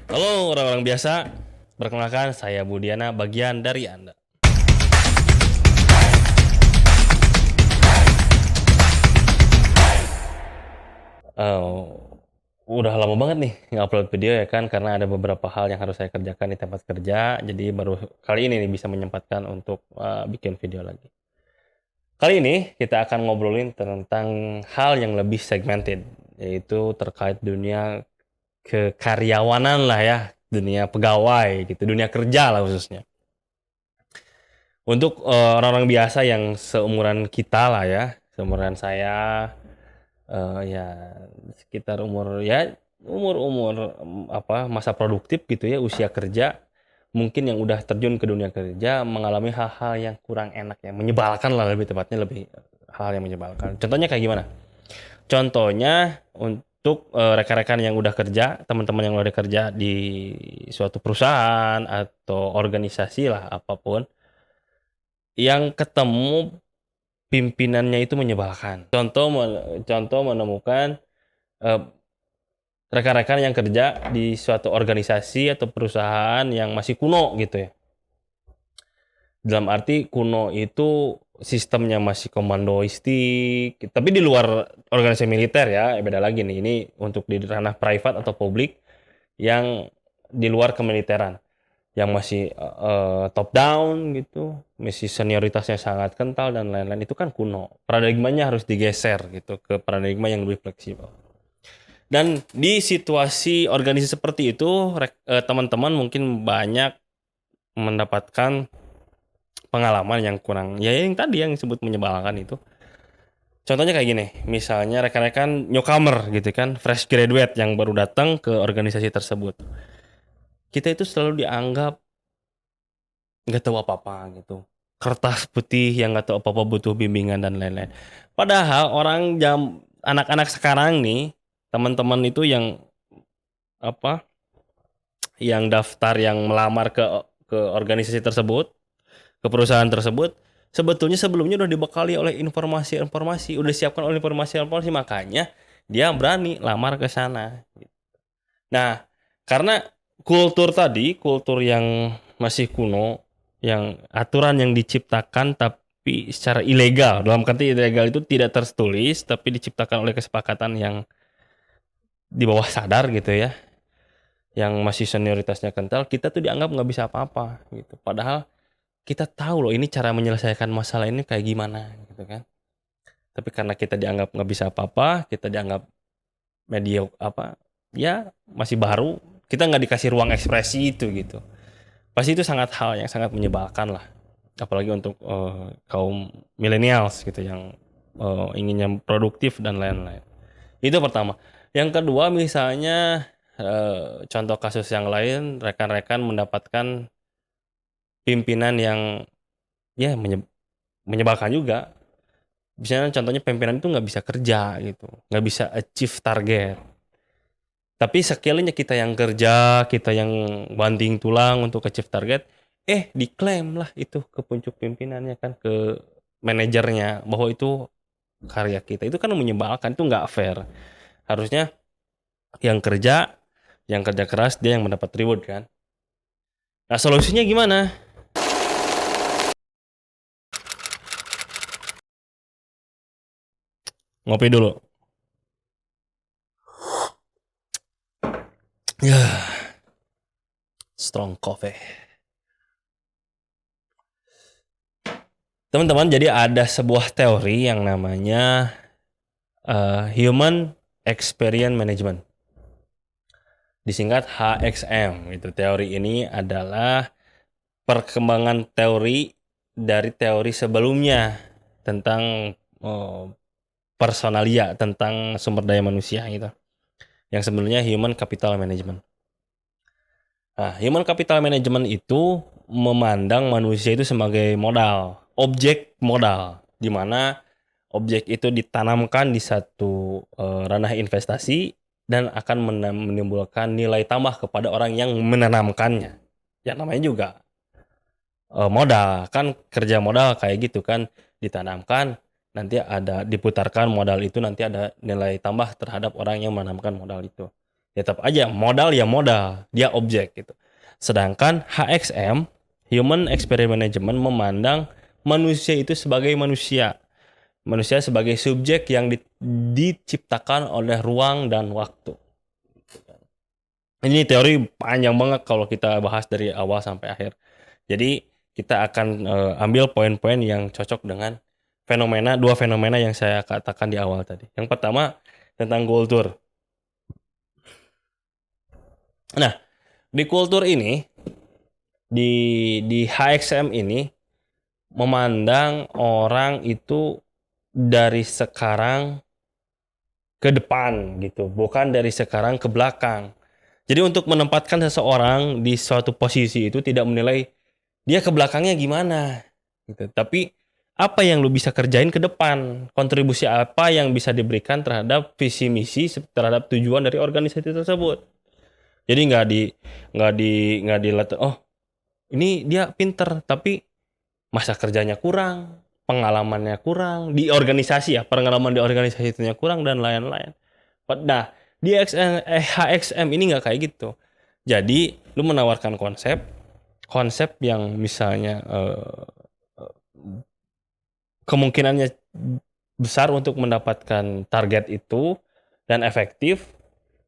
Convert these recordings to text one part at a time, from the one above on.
Halo orang-orang biasa, perkenalkan saya Budiana, bagian dari Anda. Eh, udah lama banget nih nge-upload video ya kan, karena ada beberapa hal yang harus saya kerjakan di tempat kerja, jadi baru kali ini nih bisa menyempatkan untuk bikin video lagi. Kali ini kita akan ngobrolin tentang hal yang lebih segmented, yaitu terkait dunia kekaryawanan lah ya, dunia pegawai gitu, dunia kerja lah khususnya. Untuk orang-orang biasa yang seumuran kita lah ya, seumuran saya, ya sekitar umur-umur apa masa produktif gitu ya, usia kerja, mungkin yang udah terjun ke dunia kerja mengalami hal-hal yang kurang enak ya, menyebalkan lah lebih tepatnya, lebih hal yang menyebalkan. Contohnya kayak gimana? Contohnya untuk rekan-rekan yang udah kerja, teman-teman yang udah kerja di suatu perusahaan atau organisasi lah apapun, yang ketemu pimpinannya itu menyebalkan. Contoh menemukan eh, rekan-rekan yang kerja di suatu organisasi atau perusahaan yang masih kuno gitu ya. Dalam arti kuno itu sistemnya masih komandoistik, tapi di luar organisasi militer ya, beda lagi nih. Ini untuk di ranah private atau publik yang di luar kemiliteran, yang masih top down gitu, masih senioritasnya sangat kental dan lain-lain, itu kan kuno. Paradigmanya harus digeser gitu ke paradigma yang lebih fleksibel. Dan di situasi organisasi seperti itu, teman-teman mungkin banyak mendapatkan pengalaman yang kurang, ya yang tadi yang disebut menyebalkan itu. Contohnya kayak gini, misalnya rekan-rekan newcomer gitu kan, fresh graduate yang baru datang ke organisasi tersebut. Kita itu selalu dianggap nggak tahu apa-apa gitu. Kertas putih yang nggak tahu apa-apa, butuh bimbingan dan lain-lain. Padahal anak-anak sekarang nih, teman-teman itu yang apa, yang daftar, yang melamar ke organisasi tersebut, ke perusahaan tersebut, sebetulnya sebelumnya udah dibekali oleh informasi-informasi, udah disiapkan oleh informasi-informasi, makanya dia berani lamar ke sana. Nah, karena kultur yang masih kuno, yang aturan yang diciptakan tapi secara ilegal, dalam arti ilegal itu tidak tertulis, tapi diciptakan oleh kesepakatan yang di bawah sadar gitu ya, yang masih senioritasnya kental, kita tuh dianggap nggak bisa apa-apa gitu. Padahal kita tahu loh ini cara menyelesaikan masalah ini kayak gimana gitu kan. Tapi karena kita dianggap nggak bisa apa-apa, kita dianggap media apa, ya masih baru, kita nggak dikasih ruang ekspresi itu gitu. Pasti itu hal yang sangat menyebalkan lah. Apalagi untuk kaum millennials gitu yang inginnya produktif dan lain-lain. Itu pertama. Yang kedua misalnya contoh kasus yang lain, rekan-rekan mendapatkan pimpinan yang ya menyebalkan juga. Misalnya contohnya pimpinan itu nggak bisa kerja gitu, nggak bisa achieve target. Tapi sekalinya kita yang kerja, kita yang banting tulang untuk achieve target, diklaim lah itu ke puncak pimpinannya kan, ke manajernya, bahwa itu karya kita. Itu kan menyebalkan, itu nggak fair. Harusnya yang kerja, yang kerja keras, dia yang mendapat reward kan. Nah solusinya gimana? Ngopi dulu. Ya, strong coffee. Teman-teman, jadi ada sebuah teori yang namanya Human Experience Management. Disingkat HXM. Itu teori ini adalah perkembangan teori dari teori sebelumnya tentang personalia, tentang sumber daya manusia gitu. Yang sebelumnya Human Capital Management. Nah, Human Capital Management itu memandang manusia itu sebagai modal, objek modal, di mana objek itu ditanamkan di satu ranah investasi dan akan menimbulkan nilai tambah kepada orang yang menanamkannya. Ya namanya juga modal, kan kerja modal kayak gitu kan, ditanamkan, nanti ada diputarkan modal itu, nanti ada nilai tambah terhadap orang yang menanamkan modal itu. Tetap aja modal ya modal, dia objek gitu. Sedangkan HXM, Human Experience Management, memandang manusia itu sebagai manusia. Manusia sebagai subjek yang diciptakan oleh ruang dan waktu. Ini teori panjang banget kalau kita bahas dari awal sampai akhir. Jadi kita akan ambil poin-poin yang cocok dengan dua fenomena yang saya katakan di awal tadi. Yang pertama tentang kultur. Nah, di kultur ini, di HXM ini memandang orang itu dari sekarang ke depan gitu, bukan dari sekarang ke belakang. Jadi untuk menempatkan seseorang di suatu posisi itu tidak menilai dia ke belakangnya gimana gitu, tapi apa yang lu bisa kerjain ke depan, kontribusi apa yang bisa diberikan terhadap visi misi, terhadap tujuan dari organisasi tersebut. Jadi nggak dilihat, oh ini dia pinter tapi masa kerjanya kurang, pengalamannya kurang di organisasi ya, pengalaman di organisasi itunya kurang dan lain-lain. Nah, di HXM ini nggak kayak gitu. Jadi, lu menawarkan konsep yang misalnya kemungkinannya besar untuk mendapatkan target itu dan efektif.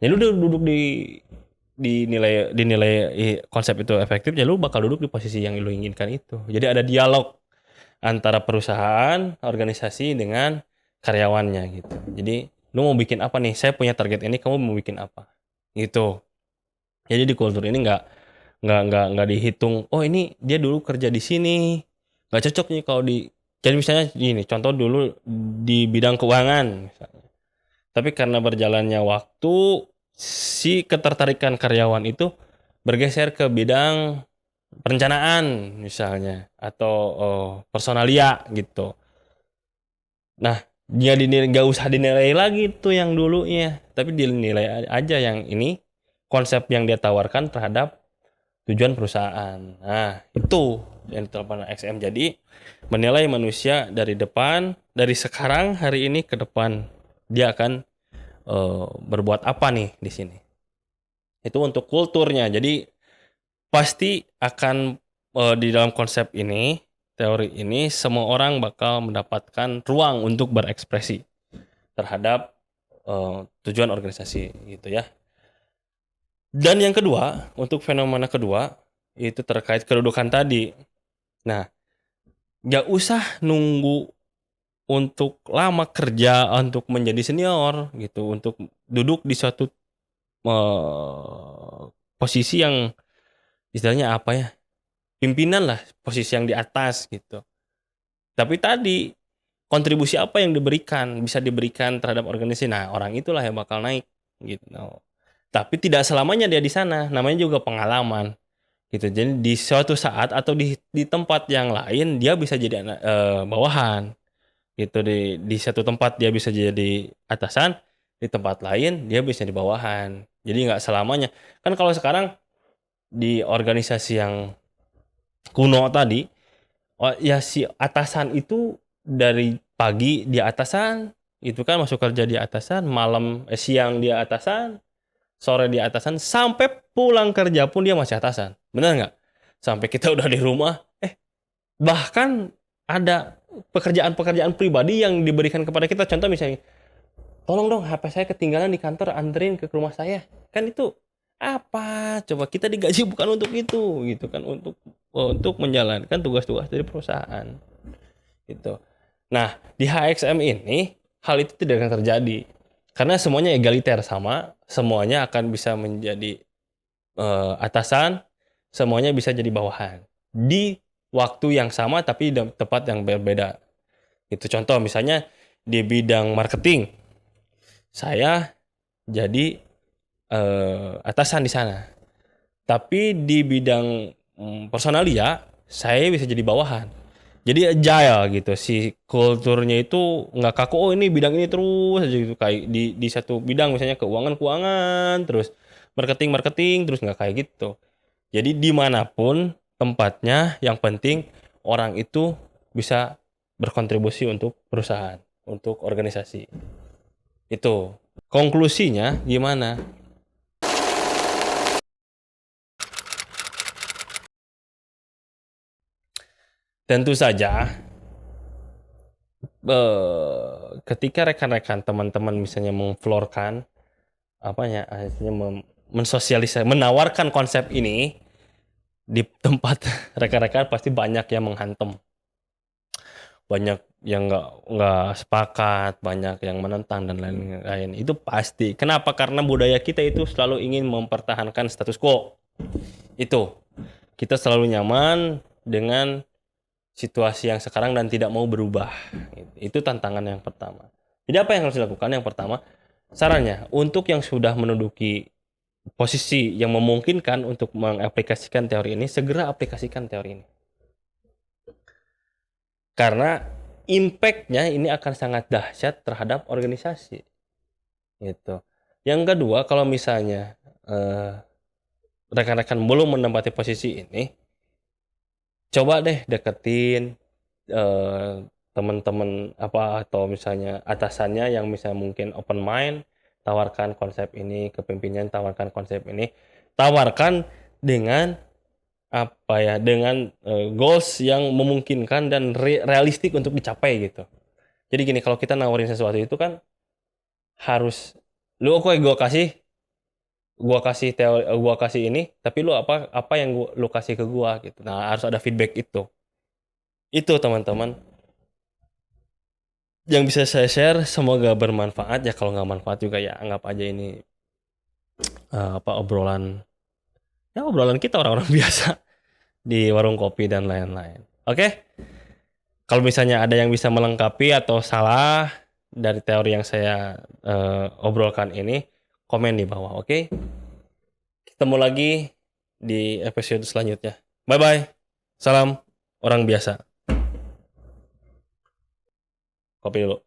Ya lu duduk dinilai konsep itu efektif, ya lu bakal duduk di posisi yang lu inginkan itu. Jadi ada dialog antara perusahaan, organisasi dengan karyawannya gitu. Jadi lu mau bikin apa nih? Saya punya target ini, kamu mau bikin apa? Gitu. Jadi di kultur ini nggak dihitung. Oh ini dia dulu kerja di sini, nggak cocok nih kalau di. Jadi misalnya gini, contoh dulu di bidang keuangan misalnya. Tapi karena berjalannya waktu, si ketertarikan karyawan itu bergeser ke bidang perencanaan misalnya atau personalia gitu. Nah, dia dinilai nggak usah dinilai lagi tuh yang dulunya, tapi dinilai aja yang ini konsep yang dia tawarkan terhadap tujuan perusahaan. Nah, itu yang diterapkan XM. Jadi menilai manusia dari depan, dari sekarang hari ini ke depan dia akan berbuat apa nih di sini. Itu untuk kulturnya. Jadi pasti akan di dalam konsep ini, teori ini, semua orang bakal mendapatkan ruang untuk berekspresi terhadap tujuan organisasi gitu ya. Dan yang kedua, untuk fenomena kedua itu terkait kedudukan tadi. Nah, nggak usah nunggu untuk lama kerja untuk menjadi senior gitu, untuk duduk di suatu posisi yang istilahnya apa ya, pimpinan lah, posisi yang di atas gitu. Tapi tadi kontribusi apa yang bisa diberikan terhadap organisasi. Nah, orang itulah yang bakal naik gitu. Tapi tidak selamanya dia di sana, namanya juga pengalaman gitu. Jadi di suatu saat atau di tempat yang lain dia bisa jadi bawahan gitu. Di satu tempat dia bisa jadi atasan, di tempat lain dia bisa di bawahan. Jadi nggak selamanya. Kan kalau sekarang di organisasi yang kuno tadi, oh ya si atasan itu dari pagi di atasan, itu kan masuk kerja di atasan, siang di atasan, sore di atasan, sampai pulang kerja pun dia masih atasan. Benar nggak? Sampai kita udah di rumah, bahkan ada pekerjaan-pekerjaan pribadi yang diberikan kepada kita. Contoh misalnya, tolong dong HP saya ketinggalan di kantor, anterin ke rumah saya. Kan itu apa? Coba kita digaji bukan untuk itu, gitu kan, untuk menjalankan tugas-tugas dari perusahaan. Gitu. Nah, di HXM ini hal itu tidak akan terjadi. Karena semuanya egaliter sama, semuanya akan bisa menjadi atasan, semuanya bisa jadi bawahan. Di waktu yang sama tapi di tempat yang berbeda. Itu contoh misalnya di bidang marketing. Saya jadi atasan di sana. Tapi di bidang personalia, saya bisa jadi bawahan. Jadi agile gitu. Si kulturnya itu nggak kaku, oh ini bidang ini terus aja gitu. Kayak di satu bidang misalnya keuangan, terus marketing, terus nggak kayak gitu. Jadi dimanapun tempatnya, yang penting orang itu bisa berkontribusi untuk perusahaan, untuk organisasi. Itu. Konklusinya gimana? Tentu saja, ketika rekan-rekan teman-teman misalnya memflorkan apanya, akhirnya menawarkan konsep ini di tempat rekan-rekan, pasti banyak yang menghantam, banyak yang nggak sepakat, banyak yang menentang dan lain-lain. Itu pasti. Kenapa? Karena budaya kita itu selalu ingin mempertahankan status quo. Itu kita selalu nyaman dengan situasi yang sekarang dan tidak mau berubah. Itu tantangan yang pertama. Jadi apa yang harus dilakukan? Yang pertama, sarannya untuk yang sudah menduduki posisi yang memungkinkan untuk mengaplikasikan teori ini, segera aplikasikan teori ini. Karena impact-nya ini akan sangat dahsyat terhadap organisasi. Gitu. Yang kedua, kalau misalnya rekan-rekan belum menempati posisi ini, coba deh deketin teman-teman atau misalnya atasannya yang misalnya mungkin open mind, tawarkan konsep ini ke pimpinan, tawarkan konsep ini, tawarkan dengan dengan goals yang memungkinkan dan realistik untuk dicapai gitu. Jadi gini, kalau kita nawarin sesuatu itu kan harus gua kasih ini, tapi lu apa yang lu kasih ke gua gitu. Nah, harus ada feedback itu. Itu teman-teman yang bisa saya share, semoga bermanfaat ya. Kalau nggak manfaat juga ya anggap aja ini obrolan kita orang-orang biasa di warung kopi dan lain-lain. Oke? Kalau misalnya ada yang bisa melengkapi atau salah dari teori yang saya obrolkan ini, komen di bawah, oke? Ketemu lagi di episode selanjutnya. Bye-bye. Salam orang biasa. Kopi dulu.